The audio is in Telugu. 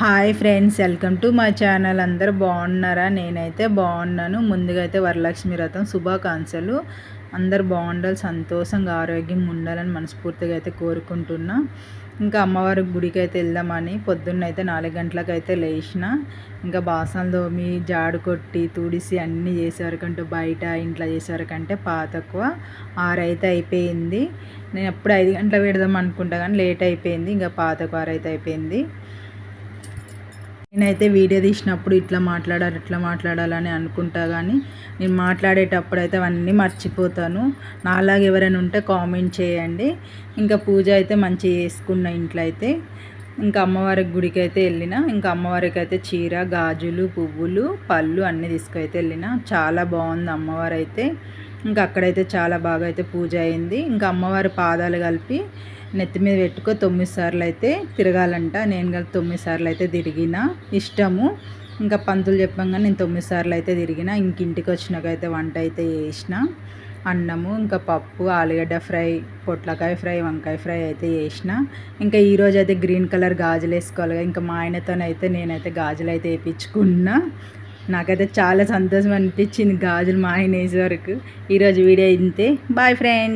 Hi friends, welcome to my channel. అందరూ బాగున్నారా? నేనైతే బాగున్నాను. ముందుగా అయితే వరలక్ష్మి వ్రతం శుభాకాంక్షలు. అందరు బాగుండాలి, సంతోషంగా ఆరోగ్యంగా ఉండాలని మనస్ఫూర్తిగా అయితే కోరుకుంటున్నా. ఇంకా అమ్మవారి గుడికి అయితే వెళ్దామని పొద్దున్న అయితే 4 గంటలకు అయితే లేచిన. ఇంకా బాసనలు తోమి జాడు కొట్టి తుడిసి అన్నీ చేసేవరకంటే బయట ఇంట్లో చేసేవరకంటే తక్కువ 6 అయితే అయిపోయింది. నేను ఎప్పుడు 5 గంటలకు పెడదాం అనుకుంటా కానీ లేట్ అయిపోయింది. ఇంకా తక్కువ 6 అయితే అయిపోయింది. నేనైతే వీడియో తీసినప్పుడు ఇట్లా మాట్లాడాలని అనుకుంటా కానీ నేను మాట్లాడేటప్పుడు అయితే అవన్నీ మర్చిపోతాను. నాలాగా ఎవరైనా ఉంటే కామెంట్ చేయండి. ఇంకా పూజ అయితే మంచిగా చేసుకున్న ఇంట్లో అయితే. ఇంకా అమ్మవారి గుడికి అయితే వెళ్ళిన. ఇంకా అమ్మవారికి అయితే చీర, గాజులు, పువ్వులు, పళ్ళు అన్నీ తీసుకైతే వెళ్ళిన. చాలా బాగుంది అమ్మవారు అయితే. ఇంకా అక్కడైతే చాలా బాగా అయితే పూజ అయింది. ఇంకా అమ్మవారి పాదాలు కలిపి నెత్తి మీద పెట్టుకో 9 సార్లు అయితే తిరగాలంట. నేను కలిపి 9 సార్లు అయితే తిరిగిన. ఇష్టము. ఇంకా పంతులు చెప్పంగానే నేను 9 సార్లు అయితే తిరిగిన. ఇంక ఇంటికి వచ్చినాకైతే వంట అయితే చేసిన. అన్నము, ఇంకా పప్పు, ఆలుగడ్డ ఫ్రై, పొట్లకాయ ఫ్రై, వంకాయ ఫ్రై అయితే చేసిన. ఇంకా ఈరోజు అయితే గ్రీన్ కలర్ గాజులు వేసుకోవాలి. ఇంకా మా ఆయనతోనైతే నేనైతే గాజులు అయితే వేయించుకున్నా. నాకైతే చాలా సంతోషం అనిపించింది గాజులు మా ఆయన వేసే వరకు. ఈరోజు వీడియో ఇంతే. Bye friends.